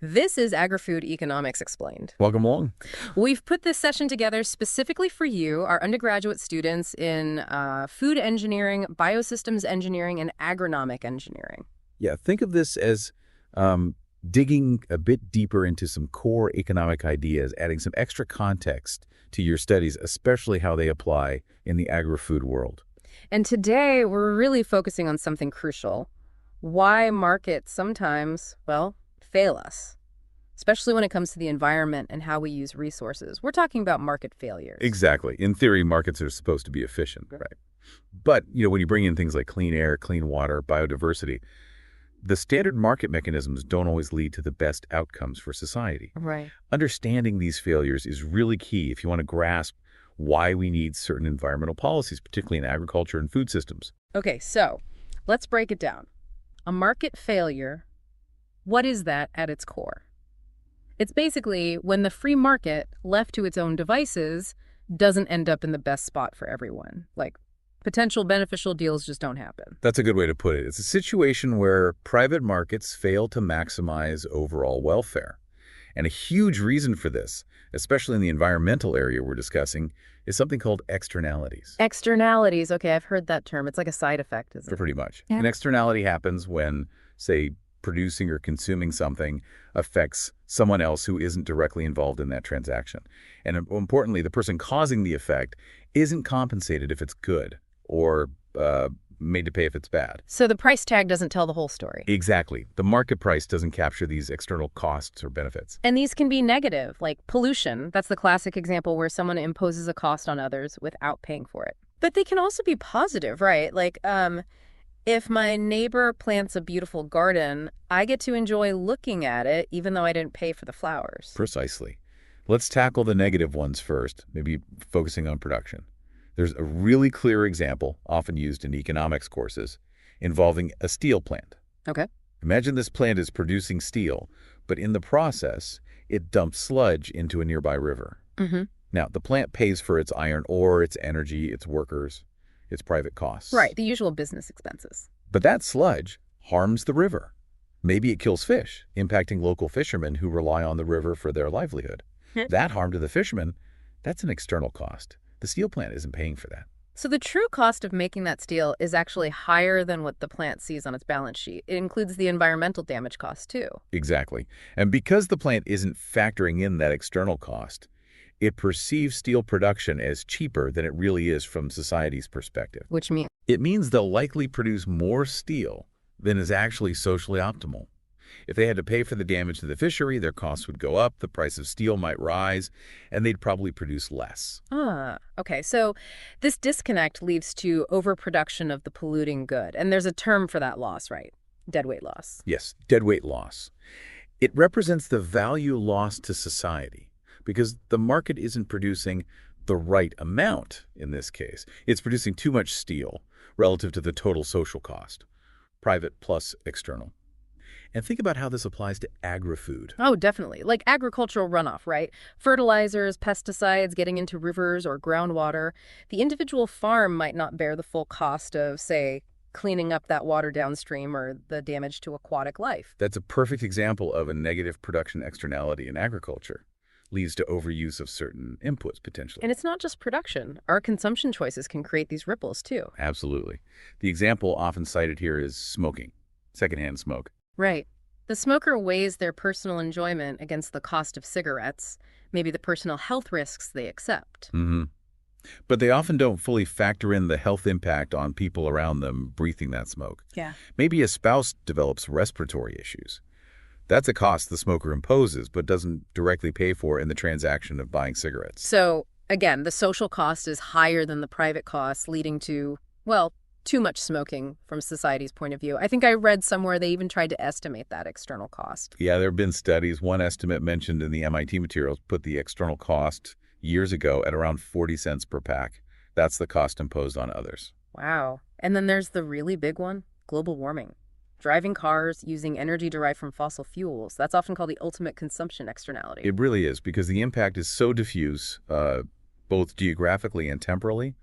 This is Agri-Food Economics Explained. Welcome along. We've put this session together specifically for you, our undergraduate students in food engineering, biosystems engineering, and agronomic engineering. Yeah, think of this as digging a bit deeper into some core economic ideas, adding some extra context to your studies, especially how they apply in the agri-food world. And today, we're really focusing on something crucial. Why markets sometimes, well, fail us, especially when it comes to the environment and how we use resources. We're talking about market failures. Exactly. In theory, markets are supposed to be efficient, right? But, when you bring in things like clean air, clean water, biodiversity, the standard market mechanisms don't always lead to the best outcomes for society. Right. Understanding these failures is really key if you want to grasp why we need certain environmental policies, particularly in agriculture and food systems. Okay, so let's break it down. A market failure, what is that at its core? It's basically when the free market, left to its own devices, doesn't end up in the best spot for everyone. Like, potential beneficial deals just don't happen. That's a good way to put it. It's a situation where private markets fail to maximize overall welfare. And a huge reason for this, especially in the environmental area we're discussing, is something called externalities. Externalities, okay, I've heard that term. It's like a side effect, isn't it? Pretty much. Yeah. An externality happens when, say, producing or consuming something affects someone else who isn't directly involved in that transaction. And importantly, the person causing the effect isn't compensated if it's good or made to pay if it's bad. So the price tag doesn't tell the whole story. Exactly. The market price doesn't capture these external costs or benefits. And these can be negative, like pollution. That's the classic example where someone imposes a cost on others without paying for it. But they can also be positive, right? Like, if my neighbor plants a beautiful garden, I get to enjoy looking at it, even though I didn't pay for the flowers. Precisely. Let's tackle the negative ones first, maybe focusing on production. There's a really clear example, often used in economics courses, involving a steel plant. Okay. Imagine this plant is producing steel, but in the process, it dumps sludge into a nearby river. Mm-hmm. Now, the plant pays for its iron ore, its energy, its workers, its private costs. Right, the usual business expenses. But that sludge harms the river. Maybe it kills fish, impacting local fishermen who rely on the river for their livelihood. That harm to the fishermen, that's an external cost. The steel plant isn't paying for that. So the true cost of making that steel is actually higher than what the plant sees on its balance sheet. It includes the environmental damage cost, too. Exactly. And because the plant isn't factoring in that external cost, it perceives steel production as cheaper than it really is from society's perspective. Which means? It means they'll likely produce more steel than is actually socially optimal. If they had to pay for the damage to the fishery, their costs would go up, the price of steel might rise, and they'd probably produce less. Okay. So this disconnect leads to overproduction of the polluting good. And there's a term for that loss, right? Deadweight loss. Yes, deadweight loss. It represents the value lost to society because the market isn't producing the right amount in this case. It's producing too much steel relative to the total social cost, private plus external. And think about how this applies to agri-food. Oh, definitely. Like agricultural runoff, right? Fertilizers, pesticides getting into rivers or groundwater. The individual farm might not bear the full cost of, say, cleaning up that water downstream or the damage to aquatic life. That's a perfect example of a negative production externality in agriculture. Leads to overuse of certain inputs, potentially. And it's not just production. Our consumption choices can create these ripples, too. Absolutely. The example often cited here is smoking, secondhand smoke. Right. The smoker weighs their personal enjoyment against the cost of cigarettes, maybe the personal health risks they accept. Mm-hmm. But they often don't fully factor in the health impact on people around them breathing that smoke. Yeah. Maybe a spouse develops respiratory issues. That's a cost the smoker imposes, but doesn't directly pay for in the transaction of buying cigarettes. So, again, the social cost is higher than the private cost, leading to, well, too much smoking from society's point of view. I think I read somewhere they even tried to estimate that external cost. Yeah, there have been studies. One estimate mentioned in the MIT materials put the external cost years ago at around 40 cents per pack. That's the cost imposed on others. Wow. And then there's the really big one, global warming. Driving cars using energy derived from fossil fuels. That's often called the ultimate consumption externality. It really is, because the impact is so diffuse, both geographically and temporally.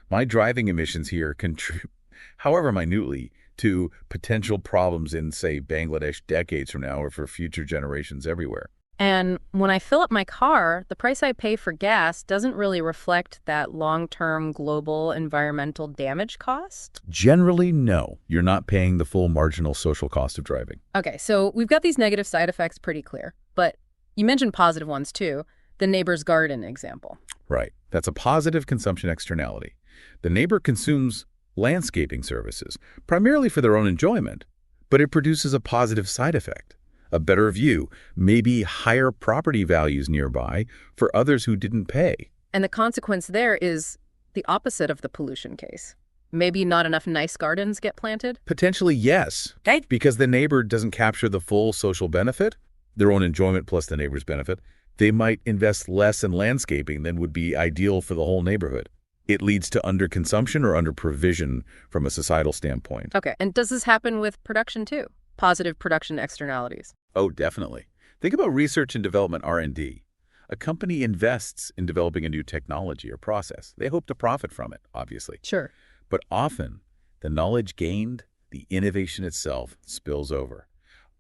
My driving emissions here contribute, however minutely, to potential problems in, say, Bangladesh decades from now or for future generations everywhere. And when I fill up my car, the price I pay for gas doesn't really reflect that long-term global environmental damage cost? Generally, no. You're not paying the full marginal social cost of driving. Okay, so we've got these negative side effects pretty clear. But you mentioned positive ones, too. The neighbor's garden example. Right. That's a positive consumption externality. The neighbor consumes landscaping services, primarily for their own enjoyment, but it produces a positive side effect. A better view, maybe higher property values nearby for others who didn't pay. And the consequence there is the opposite of the pollution case. Maybe not enough nice gardens get planted? Potentially, yes. Right. Because the neighbor doesn't capture the full social benefit, their own enjoyment plus the neighbor's benefit, they might invest less in landscaping than would be ideal for the whole neighborhood. It leads to underconsumption or underprovision from a societal standpoint. Okay, and does this happen with production too? Positive production externalities? Oh, definitely. Think about research and development R&D. A company invests in developing a new technology or process. They hope to profit from it, obviously. Sure. But often, the knowledge gained, the innovation itself, spills over.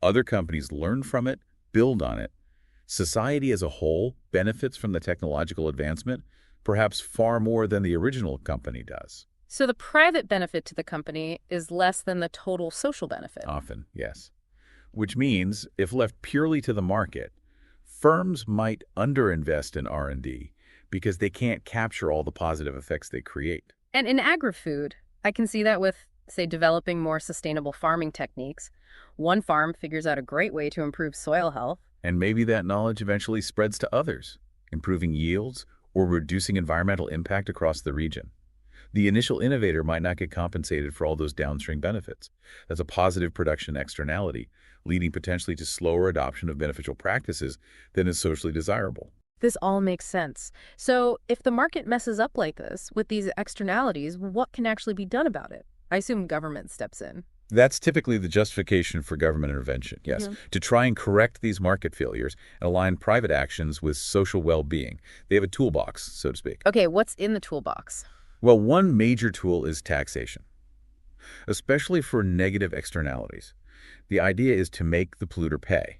Other companies learn from it, build on it. Society as a whole benefits from the technological advancement, perhaps far more than the original company does. So the private benefit to the company is less than the total social benefit? Often, yes. Which means, if left purely to the market, firms might underinvest in R&D because they can't capture all the positive effects they create. And in agri-food, I can see that with, say, developing more sustainable farming techniques. One farm figures out a great way to improve soil health. And maybe that knowledge eventually spreads to others, improving yields or reducing environmental impact across the region. The initial innovator might not get compensated for all those downstream benefits. That's a positive production externality, leading potentially to slower adoption of beneficial practices than is socially desirable. This all makes sense. So if the market messes up like this with these externalities, what can actually be done about it? I assume government steps in. That's typically the justification for government intervention, yes, to try and correct these market failures and align private actions with social well-being. They have a toolbox, so to speak. Okay, what's in the toolbox? Well, one major tool is taxation, especially for negative externalities. The idea is to make the polluter pay.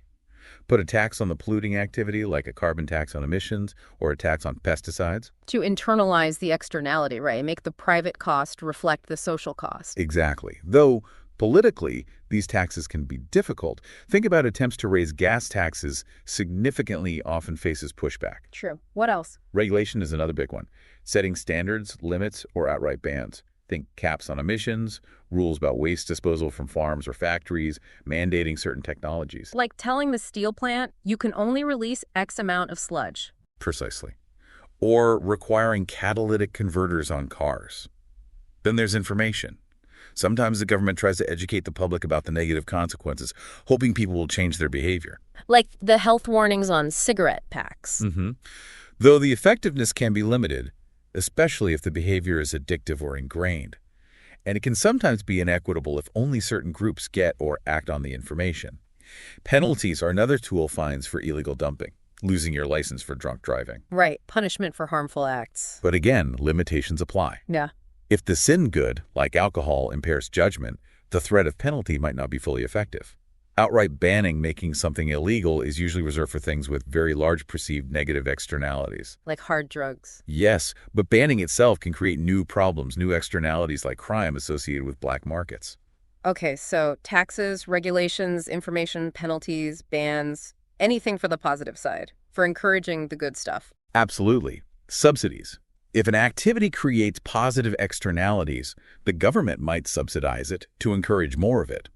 Put a tax on the polluting activity, like a carbon tax on emissions or a tax on pesticides. To internalize the externality, right? Make the private cost reflect the social cost. Exactly. Though, politically, these taxes can be difficult. Think about attempts to raise gas taxes significantly often faces pushback. True. What else? Regulation is another big one. Setting standards, limits, or outright bans. Think caps on emissions, rules about waste disposal from farms or factories, mandating certain technologies. Like telling the steel plant, you can only release X amount of sludge. Precisely. Or requiring catalytic converters on cars. Then there's information. Sometimes the government tries to educate the public about the negative consequences, hoping people will change their behavior. Like the health warnings on cigarette packs. Though the effectiveness can be limited, especially if the behavior is addictive or ingrained. And it can sometimes be inequitable if only certain groups get or act on the information. Penalties are another tool fines for illegal dumping, losing your license for drunk driving. Right, punishment for harmful acts. But again, limitations apply. Yeah. If the sin good, like alcohol, impairs judgment, the threat of penalty might not be fully effective. Outright banning making something illegal is usually reserved for things with very large perceived negative externalities. Like hard drugs. Yes, but banning itself can create new problems, new externalities like crime associated with black markets. Okay, so taxes, regulations, information, penalties, bans, anything for the positive side, for encouraging the good stuff. Absolutely. Subsidies. If an activity creates positive externalities, the government might subsidize it to encourage more of it.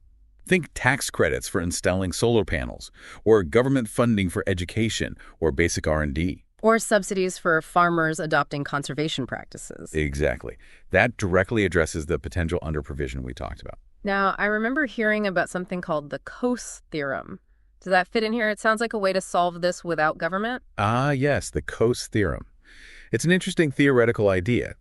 Think tax credits for installing solar panels, or government funding for education or basic R&D. Or subsidies for farmers adopting conservation practices. Exactly. That directly addresses the potential underprovision we talked about. Now, I remember hearing about something called the Coase theorem. Does that fit in here? It sounds like a way to solve this without government. Ah, yes, the Coase theorem. It's an interesting theoretical idea.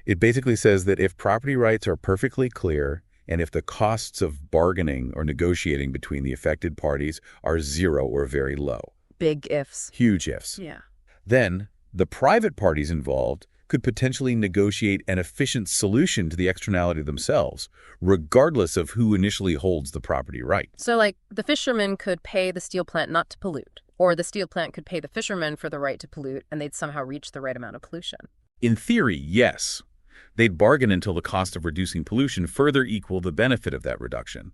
It basically says that if property rights are perfectly clear, and if the costs of bargaining or negotiating between the affected parties are zero or very low. Big ifs. Huge ifs. Yeah. Then, the private parties involved could potentially negotiate an efficient solution to the externality themselves, regardless of who initially holds the property right. So, like, the fisherman could pay the steel plant not to pollute, or the steel plant could pay the fisherman for the right to pollute, and they'd somehow reach the right amount of pollution. In theory, yes. They'd bargain until the cost of reducing pollution further equal the benefit of that reduction.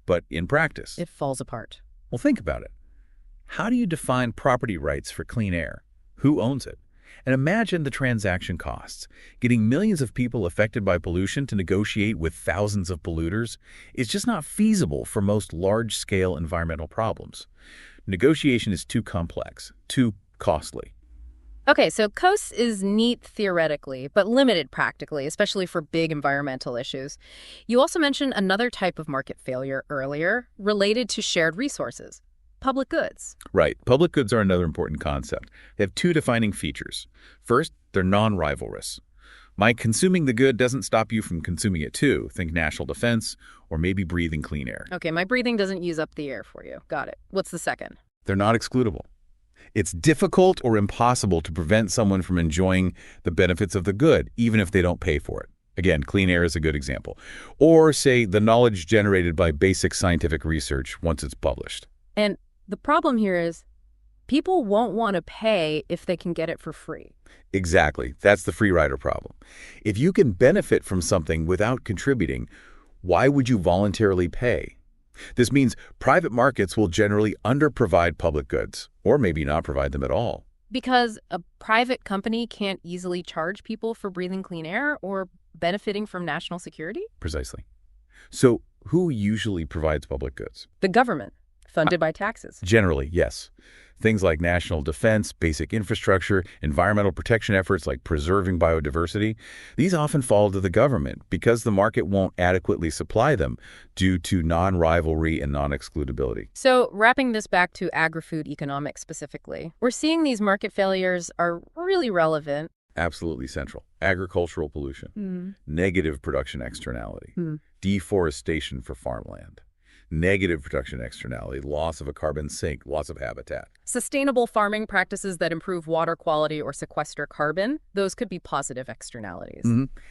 But in practice, It falls apart. well, think about it. How do you define property rights for clean air? Who owns it? And imagine the transaction costs. Getting millions of people affected by pollution to negotiate with thousands of polluters is just not feasible for most large-scale environmental problems. Negotiation is too complex, too costly. Okay, so COAS is neat theoretically, but limited practically, especially for big environmental issues. You also mentioned another type of market failure earlier, related to shared resources, public goods. Right. Public goods are another important concept. They have two defining features. First, they're non-rivalrous. My consuming the good doesn't stop you from consuming it too. Think national defense or maybe breathing clean air. Okay, my breathing doesn't use up the air for you. Got it. What's the second? They're not excludable. It's difficult or impossible to prevent someone from enjoying the benefits of the good, even if they don't pay for it. Again, clean air is a good example. Or, say, the knowledge generated by basic scientific research once it's published. And the problem here is people won't want to pay if they can get it for free. Exactly. That's the free rider problem. If you can benefit from something without contributing, why would you voluntarily pay? This means private markets will generally underprovide public goods, or maybe not provide them at all. Because a private company can't easily charge people for breathing clean air or benefiting from national security? Precisely. So who usually provides public goods? The government, funded by taxes. Generally, yes. Things like national defense, basic infrastructure, environmental protection efforts like preserving biodiversity, these often fall to the government because the market won't adequately supply them due to non-rivalry and non-excludability. So wrapping this back to agri-food economics specifically, we're seeing these market failures are really relevant. Absolutely central. Agricultural pollution, negative production externality, deforestation for farmland, negative production externality, loss of a carbon sink, loss of habitat. Sustainable farming practices that improve water quality or sequester carbon, those could be positive externalities.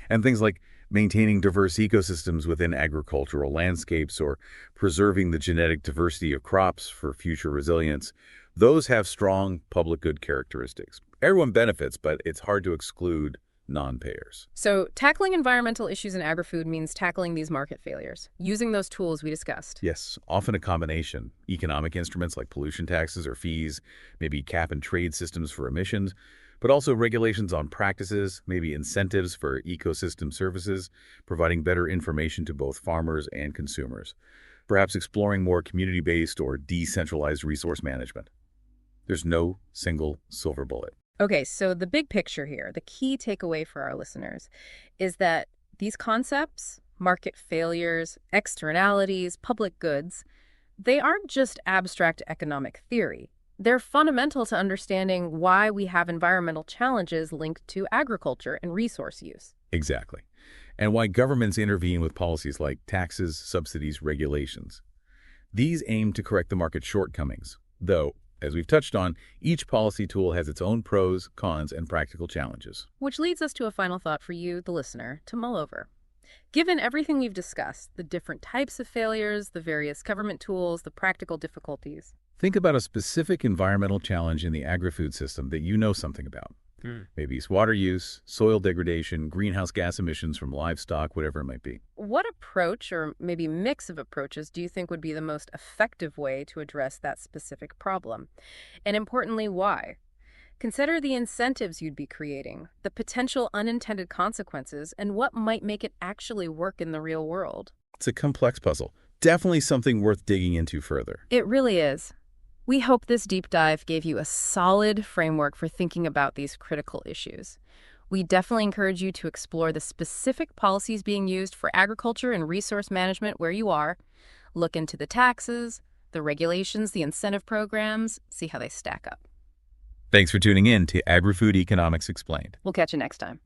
And things like maintaining diverse ecosystems within agricultural landscapes or preserving the genetic diversity of crops for future resilience, those have strong public good characteristics. Everyone benefits, but it's hard to exclude non-payers. So tackling environmental issues in agri-food means tackling these market failures, using those tools we discussed. Yes, often a combination. Economic instruments like pollution taxes or fees, maybe cap and trade systems for emissions, but also regulations on practices, maybe incentives for ecosystem services, providing better information to both farmers and consumers. Perhaps exploring more community-based or decentralized resource management. There's no single silver bullet. Okay, so the big picture here, the key takeaway for our listeners, is that these concepts, market failures, externalities, public goods, they aren't just abstract economic theory. They're fundamental to understanding why we have environmental challenges linked to agriculture and resource use. Exactly. And why governments intervene with policies like taxes, subsidies, regulations. These aim to correct the market's shortcomings, though, as we've touched on, each policy tool has its own pros, cons, and practical challenges. Which leads us to a final thought for you, the listener, to mull over. Given everything we've discussed, the different types of failures, the various government tools, the practical difficulties, think about a specific environmental challenge in the agri-food system that you know something about. Maybe it's water use, soil degradation, greenhouse gas emissions from livestock, whatever it might be. what approach, or maybe mix of approaches, do you think would be the most effective way to address that specific problem? And importantly, why? Consider the incentives you'd be creating, the potential unintended consequences, and what might make it actually work in the real world. It's a complex puzzle. Definitely something worth digging into further. It really is. We hope this deep dive gave you a solid framework for thinking about these critical issues. We definitely encourage you to explore the specific policies being used for agriculture and resource management where you are. Look into the taxes, the regulations, the incentive programs, see how they stack up. Thanks for tuning in to AgriFood Economics Explained. We'll catch you next time.